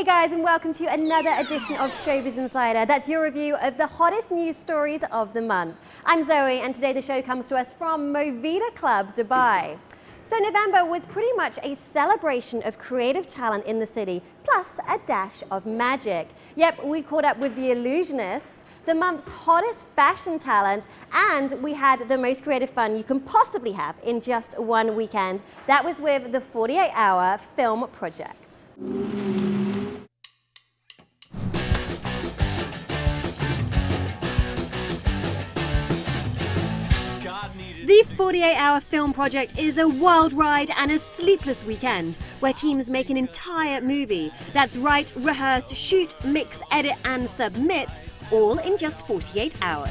Hey guys, and welcome to another edition of Showbiz Insider. That's your review of the hottest news stories of the month. I'm Zoe, and today the show comes to us from Movida Club, Dubai. So November was pretty much a celebration of creative talent in the city, plus a dash of magic. Yep, we caught up with the Illusionists, the month's hottest fashion talent, and we had the most creative fun you can possibly have in just one weekend. That was with the 48-hour film project. The 48-hour film project is a wild ride and a sleepless weekend where teams make an entire movie. That's right, rehearse, shoot, mix, edit and submit, all in just 48 hours.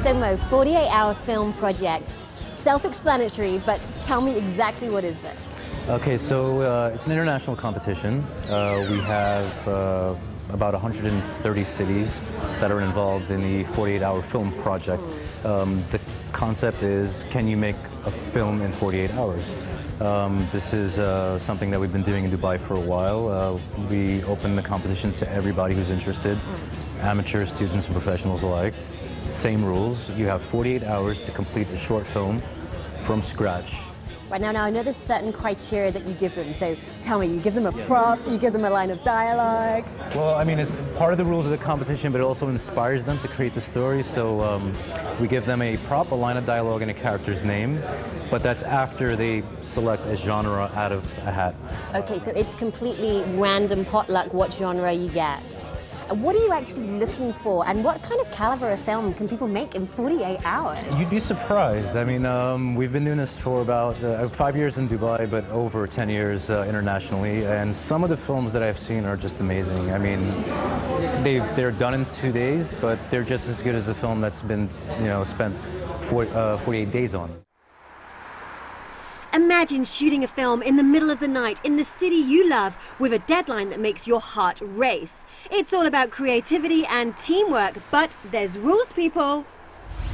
So Mo, 48-hour film project, self-explanatory, but tell me exactly what is this? Okay, so it's an international competition. We have about 130 cities that are involved in the 48-hour film project. The concept is, can you make a film in 48 hours? This is something that we've been doing in Dubai for a while. We open the competition to everybody who's interested, amateurs, students, and professionals alike. Same rules. You have 48 hours to complete a short film from scratch. Right now I know there's certain criteria that you give them, so tell me, you give them a prop, you give them a line of dialogue? Well, I mean, it's part of the rules of the competition, but it also inspires them to create the story, so we give them a prop, a line of dialogue, and a character's name, but that's after they select a genre out of a hat. Okay, so it's completely random potluck what genre you get. What are you actually looking for, and what kind of caliber of film can people make in 48 hours? You'd be surprised. I mean, we've been doing this for about 5 years in Dubai, but over 10 years internationally, and some of the films that I've seen are just amazing. I mean, they're done in 2 days, but they're just as good as a film that's been, spent 48 days on. Imagine shooting a film in the middle of the night in the city you love with a deadline that makes your heart race. It's all about creativity and teamwork, but there's rules, people.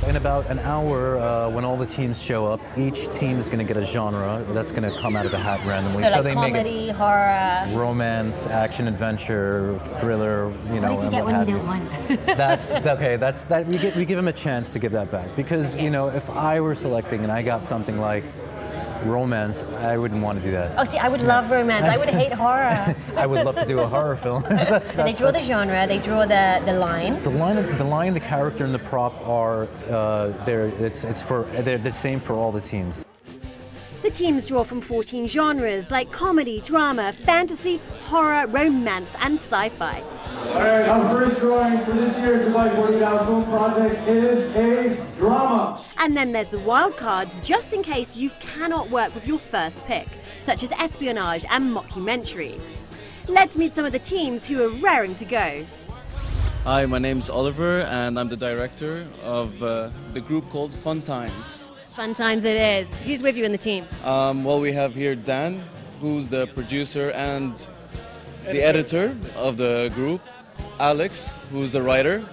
In about an hour, when all the teams show up, each team is going to get a genre that's going to come out of a hat randomly. So like they comedy, make horror, romance, action, adventure, thriller, What if you get one you don't want? That's okay. That's that. We give them a chance to give that back because if I were selecting and I got something like romance, I wouldn't want to do that. Oh, see, I would love romance. I would hate horror. I would love to do a horror film. So they draw the genre, they draw the line. The line, the character, and the prop are they're the same for all the teams. The teams draw from 14 genres like comedy, drama, fantasy, horror, romance, and sci-fi. All right, our first drawing for this year's Dubai 48-hour film project is a drama. And then there's the wild cards, just in case you cannot work with your first pick, such as espionage and mokumentary. Let's meet some of the teams who are raring to go. Hi, my name's Oliver, and I'm the director of the group called Fun Times. Fun Times it is. Who's with you in the team? Well, we have here Dan, who's the producer and the editor of the group, Alex, who's the writer,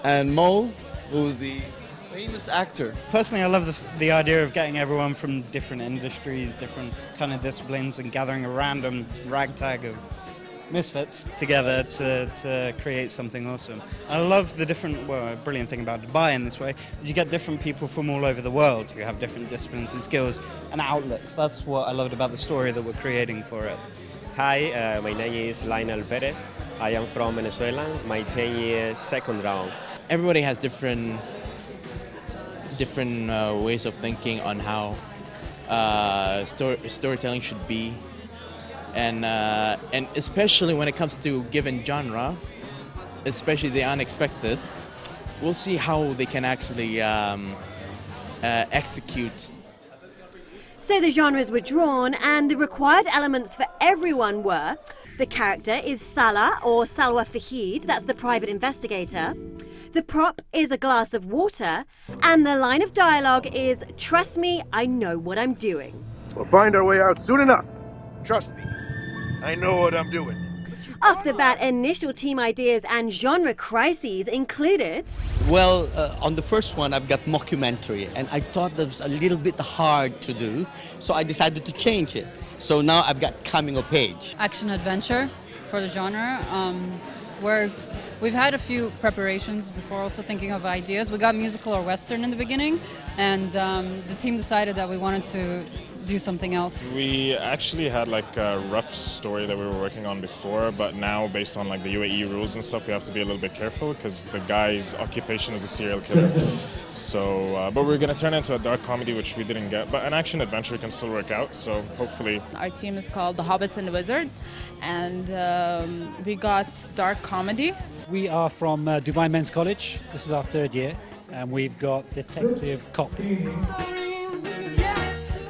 and Mo, who's the famous actor. Personally, I love the idea of getting everyone from different industries, different kind of disciplines, and gathering a random ragtag of misfits together to create something awesome. I love the brilliant thing about Dubai in this way is you get different people from all over the world who have different disciplines and skills and outlets. That's what I loved about the story that we're creating for it. Hi, my name is Lionel Perez. I am from Venezuela. My team is second round. Everybody has different ways of thinking on how storytelling should be. And especially when it comes to given genre, especially the unexpected, we'll see how they can actually execute. So the genres were drawn, and the required elements for everyone were: the character is Salah or Salwa Fahid, that's the private investigator. The prop is a glass of water, and the line of dialogue is, "Trust me, I know what I'm doing." We'll find our way out soon enough. Trust me. I know what I'm doing. Off the bat, initial team ideas and genre crises included. Well, on the first one, I've got mokumentary, and I thought that was a little bit hard to do, so I decided to change it. So now I've got coming of age. Action adventure for the genre, where we've had a few preparations before, also thinking of ideas. We got musical or western in the beginning, and the team decided that we wanted to do something else. We actually had like a rough story that we were working on before, but now based on like the UAE rules and stuff, we have to be a little bit careful because the guy's occupation is a serial killer. So, but we're gonna turn it into a dark comedy, which we didn't get, but an action adventure can still work out, so hopefully. Our team is called The Hobbits and the Wizard, and we got dark comedy. We are from Dubai Men's College. This is our third year, and we've got Detective Cop.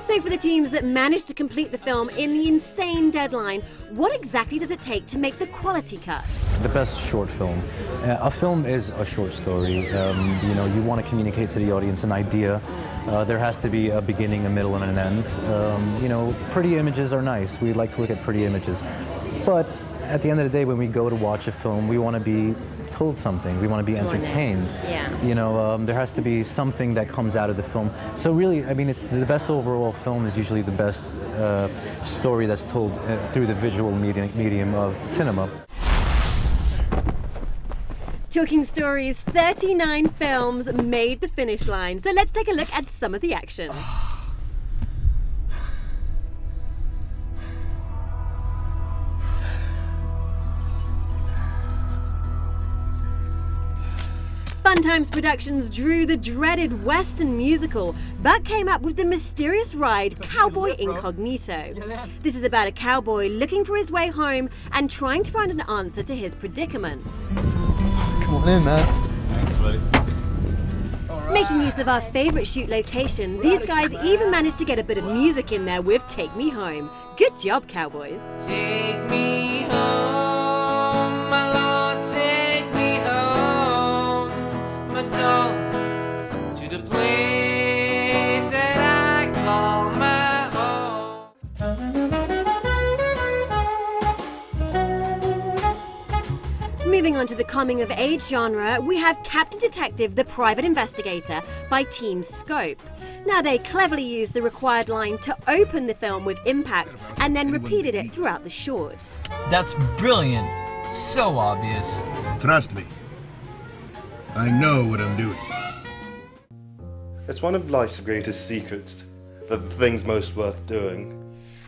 So for the teams that managed to complete the film in the insane deadline, what exactly does it take to make the quality cut? The best short film. A film is a short story. You know, you want to communicate to the audience an idea. There has to be a beginning, a middle, and an end. You know, pretty images are nice. We like to look at pretty images. But at the end of the day, when we go to watch a film, we want to be told something. We want to be entertained. Yeah. You know, there has to be something that comes out of the film. So really, I mean, it's the best overall film is usually the best story that's told through the visual medium of cinema. Talking Stories, 39 films made the finish line. So let's take a look at some of the action. Fun Times Productions drew the dreaded Western musical, but came up with the mysterious ride Cowboy Incognito. This is about a cowboy looking for his way home and trying to find an answer to his predicament. Come on in, man. Thanks, buddy. Making use of our favourite shoot location, these guys even managed to get a bit of music in there with Take Me Home. Good job, cowboys. Take me home, my Lord, take me home, my darling, to the place that I call my home. Moving on to the coming-of-age genre, we have Captain Detective, the Private Investigator by Team Scope. Now, they cleverly used the required line to open the film with impact and then repeated it throughout the short. That's brilliant. So obvious. Trust me. I know what I'm doing. It's one of life's greatest secrets, the things most worth doing.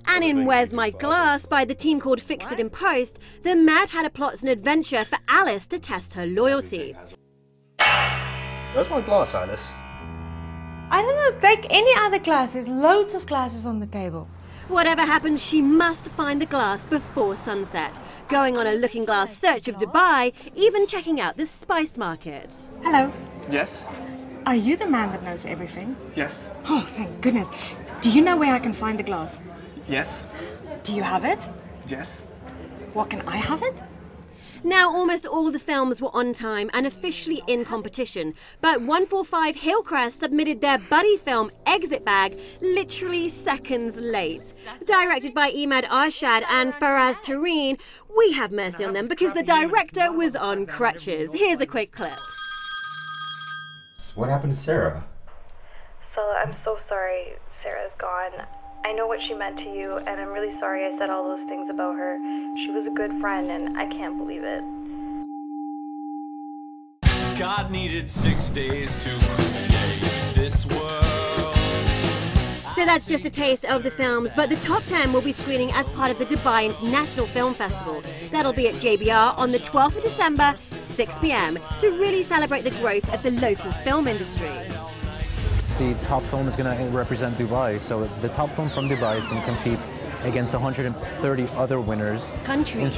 And in Where's My Glass by the team called Fix It in Post, the Mad Hatter plots an adventure for Alice to test her loyalty. Where's my glass, Alice? I don't know, take any other glasses, loads of glasses on the table. Whatever happens, she must find the glass before sunset, going on a looking glass search of Dubai, even checking out the spice market. Hello. Yes? Are you the man that knows everything? Yes. Oh, thank goodness. Do you know where I can find the glass? Yes. Do you have it? Yes. What, can I have it? Now, almost all the films were on time and officially in competition, but 145 Hillcrest submitted their buddy film Exit Bag literally seconds late. Directed by Imad Arshad and Faraz Tareen, we have mercy on them because the director was on crutches. Here's a quick clip. What happened to Sarah? Fella, I'm so sorry Sarah's gone. I know what she meant to you, and I'm really sorry I said all those things about her. She was a good friend, and I can't believe it. God needed 6 days to create this world. So that's just a taste of the films, but the top 10 will be screening as part of the Dubai International Film Festival. That'll be at JBR on the 12th of December, 6 p.m, to really celebrate the growth of the local film industry. The top film is going to represent Dubai, so the top film from Dubai is going to compete against 130 other winners. Countries?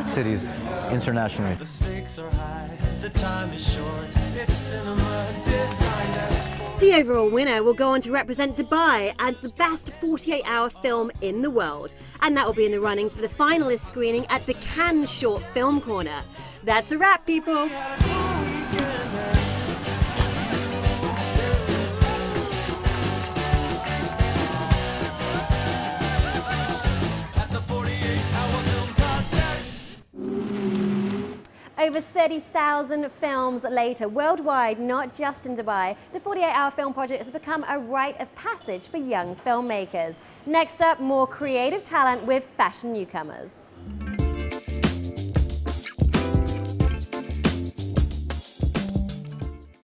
Cities, internationally. The stakes are high, the time is short, it's cinema designed as sport. The overall winner will go on to represent Dubai as the best 48-hour film in the world. And that will be in the running for the finalist screening at the Cannes Short Film Corner. That's a wrap, people. Over 30,000 films later, worldwide, not just in Dubai, the 48-hour film project has become a rite of passage for young filmmakers. Next up, more creative talent with fashion newcomers.